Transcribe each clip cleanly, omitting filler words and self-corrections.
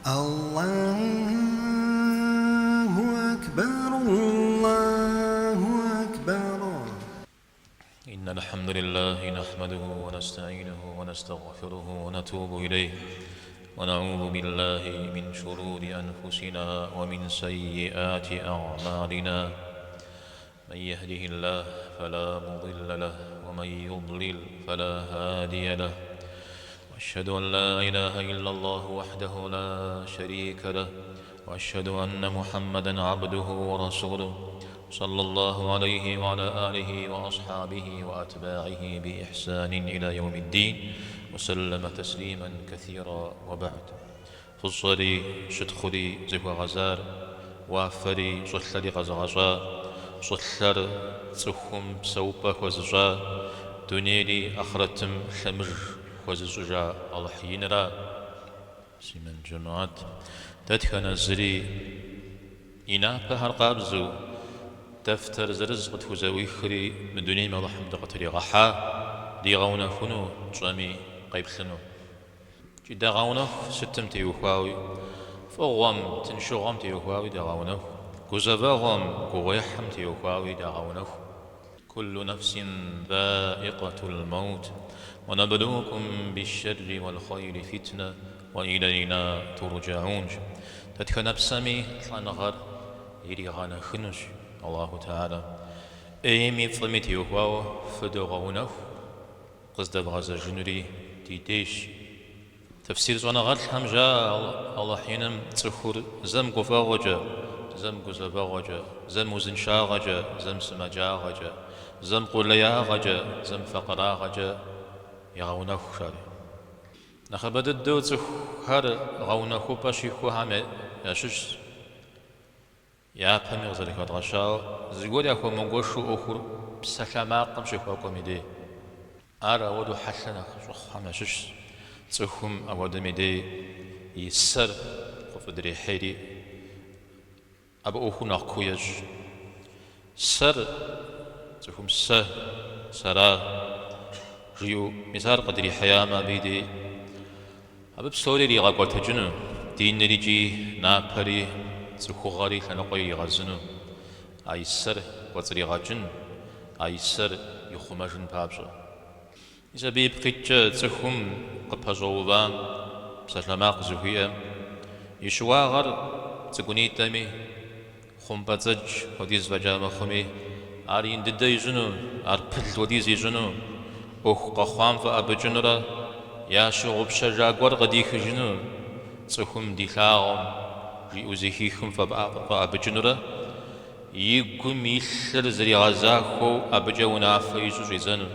الله أكبر الله أكبر. إن الحمد لله نحمده ونستعينه ونستغفره ونتوب إليه ونعوذ بالله من شرور أنفسنا ومن سيئات أعمالنا. من يهده الله فلا مضل له ومن يضلل فلا هادي له. وأشهد أن لا إله إلا الله وحده لا شريك له وأشهد أن محمدا عبده ورسوله صلى الله عليه وعلى آله وأصحابه وأتباعه بإحسان إلى يوم الدين وسلم تسليما كثيرا. وبعد فصلي شدخلي زهو غزار وافري صلري غزغزا صلر صخم سوبك وزجا دنيري أخرتم ثمر وزجا الحينرا سيمن جمعات تدخن زري إنا بهر قابزو دفتر زرزق تفوزوي خري من دوني ما رحم دقتري غحا دي غونا فنو جامي قيب سنو جدا غونا ستم تيوخواوي فغوام تنشغم تيوخواوي دا غونا كوزافاغم كوغيحم تيوخواوي دا غونا كل نفس ذائقة الموت ونبلوكم بالشر والخير فتنة وإلينا ترجعون. تدخن بسمي تلانغر يري غانا خنوش الله تعالى ايمي فلمتي وهو فدغونه قصد بغاز جنري تيتيش تفسير زوانا غاد الحمجة الله حينم تسخور زم قفاغجا زم قزباغجا زم وزنشاغجا زم سمجاغجا زم قلياغجا زم فقراغجا يغونه شاري نخبد الدو تسخر غونه باشي خوهامي ياشش يا بامي غزالك ودغشاو زيقول ياكو منغوشو أخر بسلاماقم شكوا كوميدي أرى ودو حسنا شخصا شش تسخم أودو ميدي يسر قفدري حيري أبو أخو ناقويج سر تسخم سرا ريو مزار قدري حياما بيدي أبو بسوري ري غاقوة تجنو دين ريجي نابري تسخوغاري لنقوي غزنو أيسر وزري غاجن أيسر يخمجن بابجا إذا بيبقيت تسخم قبجوبان بسلاماق زهوية يشواغر تقوني تامي خمبتج وديز وجام خمي أرين ددا يجنو أربل وديز يجنو أخ قخوام فأبجنرا يا شغب شجاغور غديخ جنو تسخم ديخاغم ريوزيخيخم فأبجنرا يقوم يسر زري غزاخو أبجونا فيزو جيزانو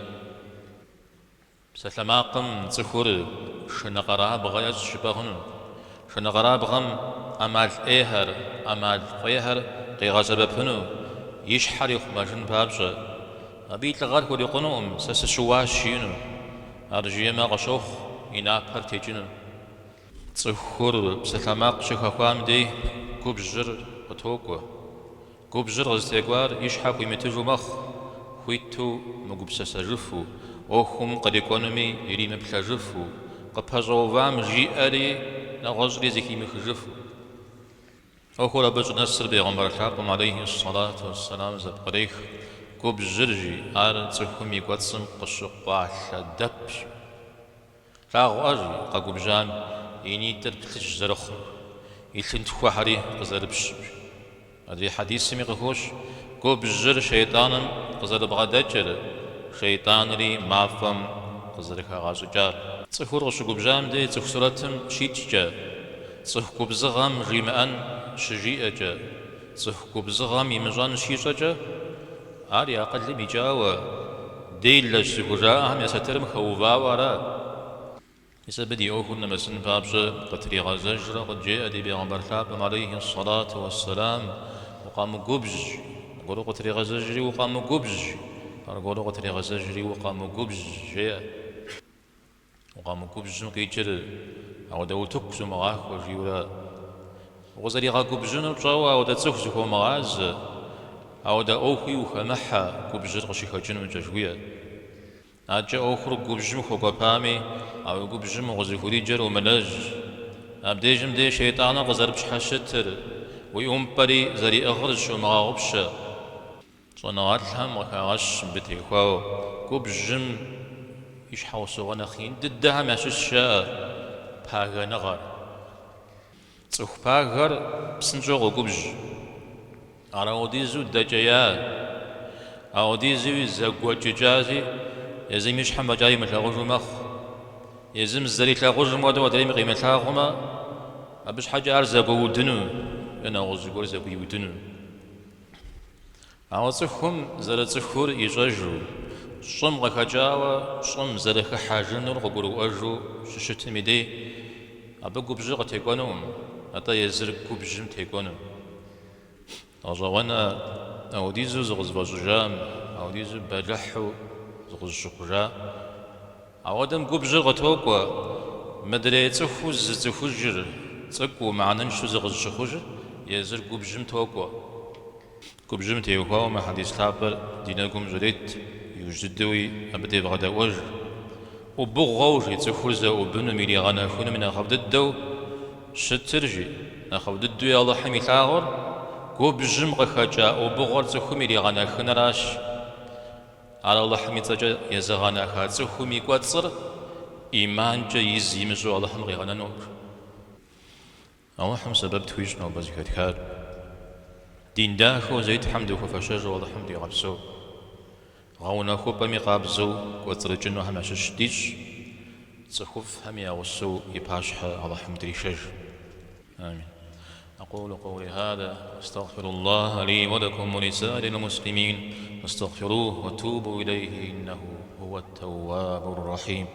سلاماقم تسخور شنقرا بغايز شباغنو شنقرا بغم أمال إيهر أمال فيهر قيغازبابنو يشحر يخمجن بابجا أبيت لغار كوري قنوم سسشواشينو أرجيما غشوخ إنابر تيجنو تسخور بسلاماق شخوام دي كوبجر وتوكو كوبجر غزتيغوار يشحاق يمتجو مخ خويتو مقبسس جفو وخم قد يكونمي يري مبلا جفو قبهجو فام جيئري نغزري زكي مخجفو أخو ربج نصر بيغمبر الحاقم عليه الصلاة والسلام زب قريخ كوبجرجي آر تسخم يقواتسم قشق باحشا دبش راغو أجي قاقو بجان إني تربتش زرخ يلتن تخوحري قزربش هذه حديث سمي غهوش كو بجر شيطان قزر بغدجر شيطان ري مافم قزرك غازو جار تسخور غشو بجام دي تخسرتم شيتجا تسخو بزغم ريمان شجيئجا تسخو بزغم يمجان شيشجا آري أقل بجاوة ديل لجزغجاهم يسترم خوفا ورا إذا بدي أوهن مسن بابجا قتري غزجر قد جاء دي بيغمبر ثابم عليه الصلاة والسلام وقام قبج قولوا قتري غزجري وقام قبج قولوا قتري غزجري وقام قبج جاء وقام قبج كيجر أو دو تكسو مغاك وجيولا وغزري غا قبجن الجوا أو دا تسخزكو مغاز أو دا أوخي وخمحا قبجر غشي خجن وججوية أجا أخرج قبجم خوكا بامي أو قبجم غزي خوري جر ومناج أبديجم دي شيطانا غزرب شحشتر ويوم بري زري أغرش ومغاغبش صنغاتهم وكاغش بتيخواو كوب جم يشحوسو غنخين ددها ماششا باغا نغر تسوخ باغر بسنجوغو كوبج أراوديزو دجايا أوديزو زاقوا جاجازي يزي مش حما جاي متلاغوجو مخ يزم الزري تلاغوجو مودو ودري مغي متلاغوما أبش حاجة أرزاقو ودنو أنا غوزقور زاقو يودنو أوصفهم زرت سخور يجاجو شم غكاجاوا شم زرخ حاجنور غبرو أجو ششتمي دي أبقو بجغ تيقونوم أتا يزرقو بجم تيقونوم أجوانا أوديزو زغز بجام أوديزو بلحو زغز شقجا أودم قو بجغ توقوا مدري تخوز تخجر تقو معنن شو زغز شخجر يزرقو بجم توقوا كوبجم تيوكوا ما حديث لابر دينكم جريت يوجدوي أبدي بغدا وجه وبغوجي تخرز وبن ميلي غانا خون من أخذ الدو شترجي أخذ الدو يا الله حمي ثاغر كوبجم غخجا وبغور تخو ميلي غانا خون راش على الله حمي تجا يزغانا خاتخو مي قصر إيمان جا يزيمزو الله حمي غانا نور أوحم سبب تويش نو بزكات خار دين داخو زيت حمد وفشاج والله حمد يغبسو غاونا خو بمي قابزو وترجنو هم شديش تخوف هم يغسو يباشح الله حمد ريشاج آمين أقول قولي هذا أستغفر الله لي ولكم ولسائر المسلمين واستغفروه وتوبوا إليه إنه هو التواب الرحيم